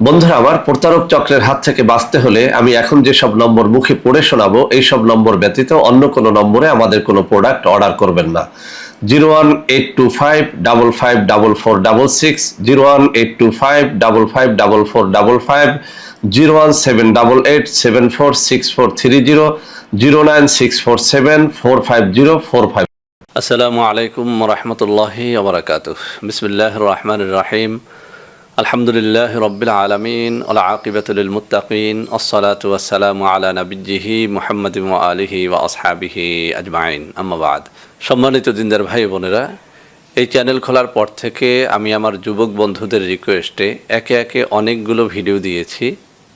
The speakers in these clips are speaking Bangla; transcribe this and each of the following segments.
বন্ধুরা আমার, প্রতারক চক্রের হাত থেকে বাঁচতে হলে আমি এখন যেসব নম্বর মুখে পড়ে শোনাবো এই সব নম্বর ব্যতীত অন্য কোনো নম্বরে আমাদের কোনো প্রোডাক্ট অর্ডার করবেন না। 01825554466, 01825554455, 01788746430, 09647450450। আসসালামু আলাইকুম রহমতুল্লাহি ওবরাকাতুহ। বিসমিল্লাহির রহমানির রহিম। আলহামদুলিল্লাহি রাব্বিল আলামিন ওয়াল আকিবাতু লিল মুত্তাকিন ওয়াসসালাতু ওয়াসসালামু আলা নাবিয়্যিহি মুহাম্মাদিন ওয়া আলিহি ওয়া আসহাবিহি আজমাইন, আম্মা বাদ। সম্মানিত দিনদার ভাই বোনেরা, এই চ্যানেল খোলার পর থেকে আমি আমার যুবক বন্ধুদের রিকোয়েস্টে একে একে অনেকগুলো ভিডিও দিয়েছি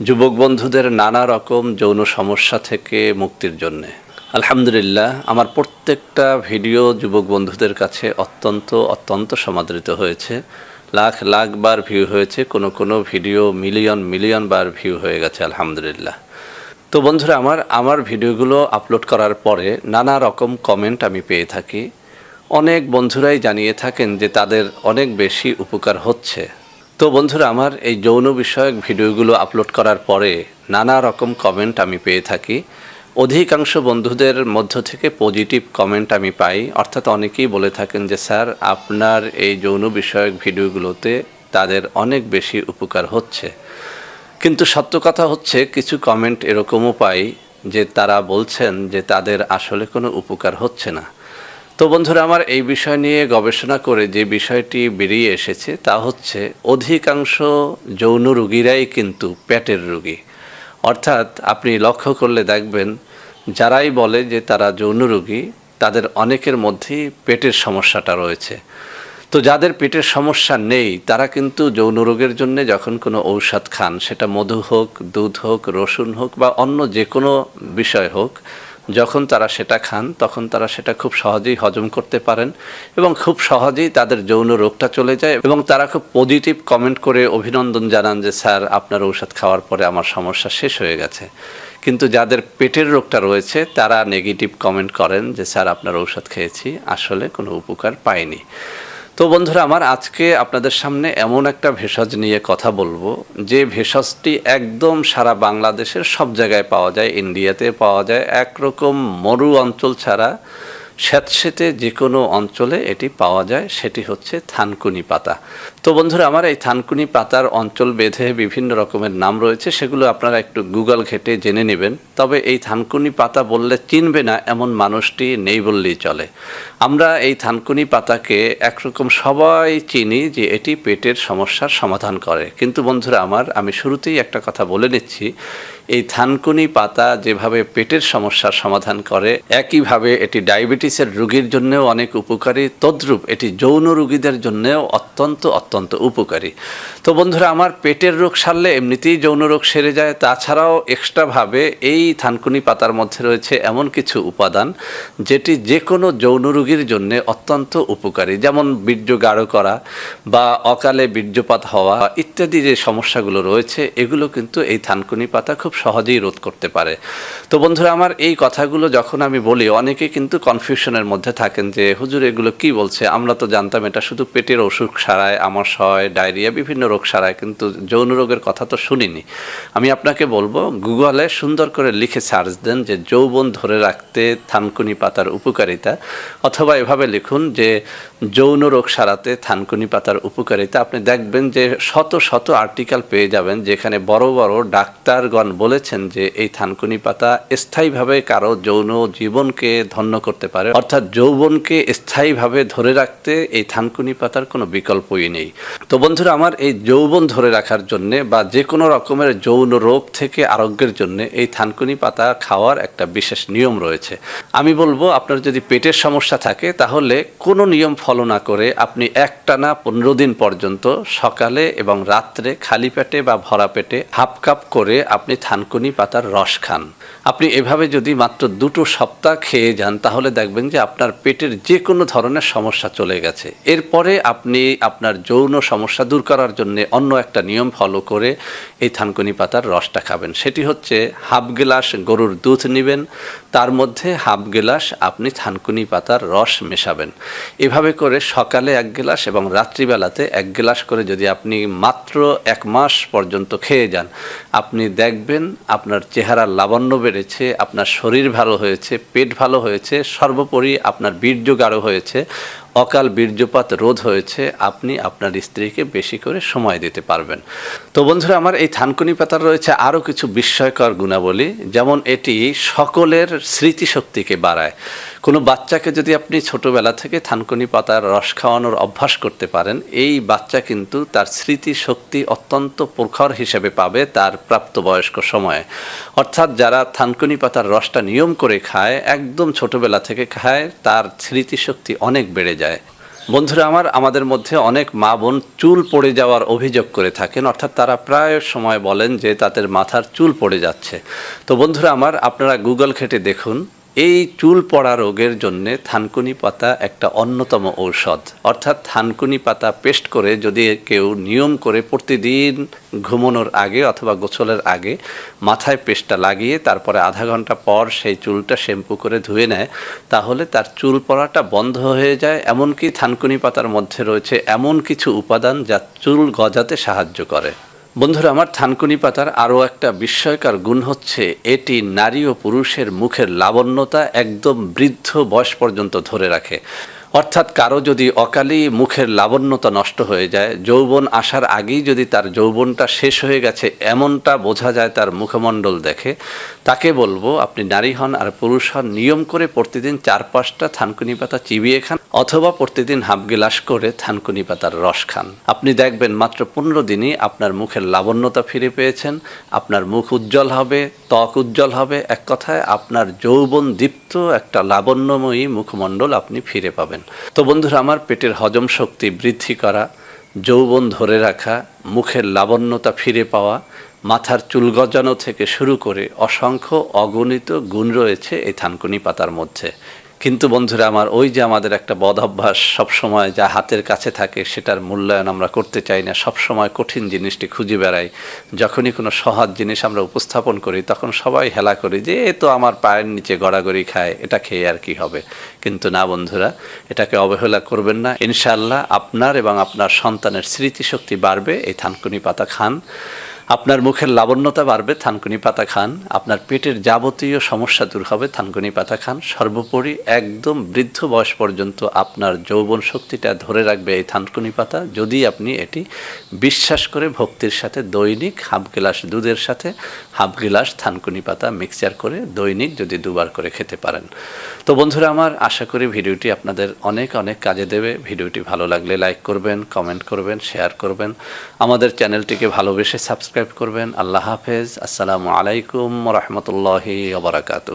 যুবক বন্ধুদের নানা রকম যৌন সমস্যা থেকে মুক্তির জন্যে। আলহামদুলিল্লাহ, আমার প্রত্যেকটা ভিডিও যুবক বন্ধুদের কাছে অত্যন্ত সমাদৃত হয়েছে। লাখ লাখ বার ভিউ হয়েছে, কোনো ভিডিও মিলিয়ন বার ভিউ হয়ে গেছে আলহামদুলিল্লাহ। তো বন্ধুরা আমার ভিডিওগুলো আপলোড করার পরে নানা রকম কমেন্ট আমি পেয়ে থাকি। অনেক বন্ধুরাই জানিয়ে থাকেন যে তাদের অনেক বেশি উপকার হচ্ছে। তো বন্ধুরা আমার এই যৌন বিষয়ক ভিডিওগুলো আপলোড করার পরে নানা রকম কমেন্ট আমি পেয়ে থাকি। অধিকাংশ বন্ধুদের মধ্য থেকে পজিটিভ কমেন্ট আমি পাই, অর্থাৎ অনেকেই বলে থাকেন যে স্যার, আপনার এই যৌন বিষয়ক ভিডিওগুলোতে তাদের অনেক বেশি উপকার হচ্ছে। কিন্তু সত্য কথা হচ্ছে, কিছু কমেন্ট এরকমও পাই যে তারা বলছেন যে তাদের আসলে কোনো উপকার হচ্ছে না। তো বন্ধুরা আমার, এই বিষয় নিয়ে গবেষণা করে যে বিষয়টি বেরিয়ে এসেছে তা হচ্ছে অধিকাংশ যৌন রোগীরাই কিন্তু পেটের রোগী। অর্থাৎ আপনি লক্ষ্য করলে দেখবেন, যারাই বলে যে তারা যৌন রোগী তাদের অনেকের মধ্যেই পেটের সমস্যাটা রয়েছে। তো যাদের পেটের সমস্যা নেই তারা কিন্তু যৌন রোগের জন্য যখন কোনো ঔষধ খান, সেটা মধু হোক, দুধ হোক, রসুন হোক বা অন্য যে কোনো বিষয় হোক, যখন তারা সেটা খান তখন তারা সেটা খুব সহজেই হজম করতে পারেন এবং খুব সহজেই তাদের যৌন রোগটা চলে যায় এবং তারা খুব পজিটিভ কমেন্ট করে অভিনন্দন জানান যে স্যার, আপনার ঔষধ খাওয়ার পরে আমার সমস্যা শেষ হয়ে গেছে। কিন্তু যাদের পেটের রোগটা রয়েছে তারা নেগেটিভ কমেন্ট করেন যে স্যার, আপনার ঔষধ খেয়েছি, আসলে কোনো উপকার পাইনি। তো বন্ধুরা আমার, আজকে আপনাদের সামনে এমন একটা ভেষজ নিয়ে কথা বলবো যে ভেষজটি একদম সারা বাংলাদেশের সব জায়গায় পাওয়া যায়, ইন্ডিয়াতে পাওয়া যায়, একরকম মরু অঞ্চল ছাড়া স্যাঁতসেঁতে যে কোনো অঞ্চলে এটি পাওয়া যায়, সেটি হচ্ছে থানকুনি পাতা। তো বন্ধুরা আমার, এই থানকুনি পাতার অঞ্চল বেঁধে বিভিন্ন রকমের নাম রয়েছে, সেগুলো আপনারা একটু গুগল ঘেটে জেনে নেবেন। তবে এই থানকুনি পাতা বললে চিনবে না এমন মানুষটি নেই বললেই চলে। আমরা এই থানকুনি পাতাকে একরকম সবাই চিনি যে এটি পেটের সমস্যার সমাধান করে। কিন্তু বন্ধুরা আমার, আমি শুরুতেই একটা কথা বলে নিচ্ছি, এই থানকুনি পাতা যেভাবে পেটের সমস্যার সমাধান করে, একইভাবে এটি ডায়াবেটিসের রোগীর জন্যও অনেক উপকারী, তদ্রূপ এটি যৌন রোগীদের জন্যও অত্যন্ত উপকারী। তো বন্ধুরা আমার, পেটের রোগ সারলে এমনিতেই যৌন রোগ সেরে যায়, তাছাড়াও এক্সট্রাভাবে এই থানকুনি পাতার মধ্যে রয়েছে এমন কিছু উপাদান যেটি যে কোনো যৌন রোগীর জন্য অত্যন্ত উপকারী, যেমন বীর্য গাঢ় করা বা অকালে বীর্যপাত হওয়া ইত্যাদি যে সমস্যাগুলো রয়েছে, এগুলো কিন্তু এই থানকুনি পাতা খুব সহজেই রোধ করতে পারে। তো বন্ধুরা আমার, এই কথাগুলো যখন আমি বলি অনেকে কিন্তু কনফিউশনের মধ্যে থাকেন যে হুজুর, এগুলো কি বলছে, আমরা তো জানতাম এটা শুধু পেটের অসুখ সারায়, আমাশ হয়, ডায়রিয়া, বিভিন্ন রোগ সারায়, কিন্তু যৌন রোগের কথা তো শুনিনি। আমি আপনাকে বলবো, গুগলে সুন্দর করে লিখে সার্চ দেন যে যৌবন ধরে রাখতে থানকুনি পাতার উপকারিতা, অথবা এভাবে লিখুন যে যৌন রোগ সারাতে থানকুনি পাতার উপকারিতা। আপনি দেখবেন যে শত আর্টিকেল পেয়ে যাবেন যেখানে বড় বড় ডাক্তারগণ বলেছেন যে এই থানকুনি পাতা স্থায়ীভাবে কারো যৌন জীবনকে ধন্য করতে পারে, অর্থাৎ যৌবনকে স্থায়ীভাবে ধরে রাখতে এই থানকুনি পাতার কোনো বিকল্পই নেই। তো বন্ধুরা আমার, এই যৌবন ধরে রাখার জন্যে বা যে কোনো রকমের যৌন রোগ থেকে আরোগ্যের জন্য এই থানকুনি পাতা খাওয়ার একটা বিশেষ নিয়ম রয়েছে। আমি বলবো, আপনার যদি পেটের সমস্যা থাকে তাহলে কোনো নিয়ম ফলো না করে আপনি একটানা 15 দিন পর্যন্ত সকালে এবং রাত্রে খালি পেটে বা ভরা পেটে হাফ কাপ করে আপনি থানকুনি পাতার রস খান। আপনি এভাবে যদি মাত্র 2 সপ্তাহ খেয়ে যান তাহলে দেখবেন যে আপনার পেটের যে কোনো ধরনের সমস্যা চলে গেছে। এরপরে আপনি আপনার যৌন সমস্যা দূর করার জন্য অন্য একটা নিয়ম ফলো করে এই থানকুনি পাতার রসটা খাবেন। সেটি হচ্ছে হাফ গ্লাস গরুর দুধ নেবেন, তার মধ্যে হাফ গ্লাস আপনি থানকুনি পাতার রস মেশাবেন। এভাবে করে সকালে 1 গ্লাস এবং রাত্রিবেলাতে 1 গ্লাস করে যদি আপনি মাত্র 1 মাস পর্যন্ত খেয়ে যান, আপনি দেখবেন আপনার চেহারার লাবণ্য বেড়েছে, আপনার শরীর ভালো হয়েছে, পেট ভালো হয়েছে, সর্বোপরি আপনার বীর্য গাঢ় হয়েছে, অকাল বীর্যপাত রোধ হয়েছে, আপনি আপনার স্ত্রীকে বেশি করে সময় দিতে পারবেন। তো বন্ধুরা আমার, এই থানকুনি পাতার রয়েছে আরও কিছু বিস্ময়কর গুণাবলী, যেমন এটি সকলের স্মৃতিশক্তিকে বাড়ায়। কোনো বাচ্চাকে যদি আপনি ছোটোবেলা থেকে থানকুনি পাতার রস খাওয়ানোর অভ্যাস করতে পারেন, এই বাচ্চা কিন্তু তার স্মৃতিশক্তি অত্যন্ত প্রখর হিসেবে পাবে তার প্রাপ্তবয়স্ক সময়ে। অর্থাৎ যারা থানকুনি পাতার রসটা নিয়ম করে খায়, একদম ছোটোবেলা থেকে খায়, তার স্মৃতিশক্তি অনেক বেড়ে যায়। বন্ধুরা আমার, আমাদের মধ্যে অনেক মা বোন চুল পড়ে যাওয়ার অভিযোগ করে থাকেন, অর্থাৎ তারা প্রায় সময় বলেন যে তাদের মাথার চুল পড়ে যাচ্ছে। তো বন্ধুরা আমার, আপনারা গুগল ঘেঁটে দেখুন, এই চুল পড়া রোগের জন্য থানকুনি পাতা একটা অন্যতম ঔষধ। অর্থাৎ থানকুনি পাতা পেস্ট করে যদি কেউ নিয়ম করে প্রতিদিন ঘুমানোর আগে অথবা গোসলের আগে মাথায় পেস্টটা লাগিয়ে তারপরে আধা ঘন্টা পর সেই চুলটা শ্যাম্পু করে ধুয়ে নেয়, তাহলে তার চুল পড়াটা বন্ধ হয়ে যায়। এমনকি থানকুনি পাতার মধ্যে রয়েছে এমন কিছু উপাদান যা চুল গজাতে সাহায্য করে। বন্ধুরা আমার, থানকুনি পাতার আরও একটা বিস্ময়কর গুণ হচ্ছে এটি নারী ও পুরুষের মুখের লাবণ্যতা একদম বৃদ্ধ বয়স পর্যন্ত ধরে রাখে। অর্থাৎ কারো যদি অকালই মুখের লাবণ্যতা নষ্ট হয়ে যায়, যৌবন আসার আগেই যদি তার যৌবনটা শেষ হয়ে গেছে এমনটা বোঝা যায় তার মুখমণ্ডল দেখে, তাকে বলবো আপনি নারী হন আর পুরুষ হন, নিয়ম করে প্রতিদিন 4-5টা থানকুনি পাতা চিবিয়ে খান অথবা প্রতিদিন হাফ গ্লাস করে থানকুনি পাতার রস খান। আপনি দেখবেন মাত্র 15 দিনই আপনার মুখের লাবণ্যতা ফিরে পেয়েছেন, আপনার মুখ উজ্জ্বল হবে, ত্বক উজ্জ্বল হবে, এক কথায় আপনার যৌবন দীপ্ত একটা লাবণ্যময়ী মুখমণ্ডল আপনি ফিরে পাবেন। তো বন্ধুরা আমার, পেটের হজম শক্তি বৃদ্ধি করা, যৌবন ধরে রাখা, মুখের লাবণ্যতা ফিরে পাওয়া, মাথার চুল গজানো থেকে শুরু করে অসংখ্য অগণিত গুণ রয়েছে এই থানকুনি পাতার মধ্যে। কিন্তু বন্ধুরা আমার, ওই যে আমাদের একটা বদ অভ্যাস, সবসময় যা হাতের কাছে থাকে সেটার মূল্যায়ন আমরা করতে চাই না, সবসময় কঠিন জিনিসটি খুঁজে বেড়াই। যখনই কোনো সহজ জিনিস আমরা উপস্থাপন করি তখন সবাই হেলা করি যে এ তো আমার পায়ের নিচে গড়াগড়ি খায়, এটা খেয়ে আর কি হবে। কিন্তু না বন্ধুরা, এটাকে অবহেলা করবেন না। ইনশাআল্লাহ আপনার এবং আপনার সন্তানের স্মৃতিশক্তি বাড়বে এই থানকুনি পাতা খান, আপনার মুখের লাবণ্যতা বাড়বে থানকুনি পাতা খান, আপনার পেটের যাবতীয় সমস্যা দূর হবে থানকুনি পাতা খান, সর্বোপরি একদম বৃদ্ধ বয়স পর্যন্ত আপনার যৌবন শক্তিটা ধরে রাখবে এই থানকুনি পাতা, যদি আপনি এটি বিশ্বাস করে ভক্তির সাথে দৈনিক হাফ গ্লাস দুধের সাথে হাফ গ্লাস থানকুনি পাতা মিক্সচার করে দৈনিক যদি 2 বার করে খেতে পারেন। তো বন্ধুরা আমার, আশা করি ভিডিওটি আপনাদের অনেক অনেক কাজে দেবে। ভিডিওটি ভালো লাগলে লাইক করবেন, কমেন্ট করবেন, শেয়ার করবেন, আমাদের চ্যানেলটিকে ভালোবেসে সাবস্ক্রাইব করবেন। আল্লাহ হাফেজ। আসসালামু আলাইকুম ওয়া রাহমাতুল্লাহি ওয়া বারাকাতুহু।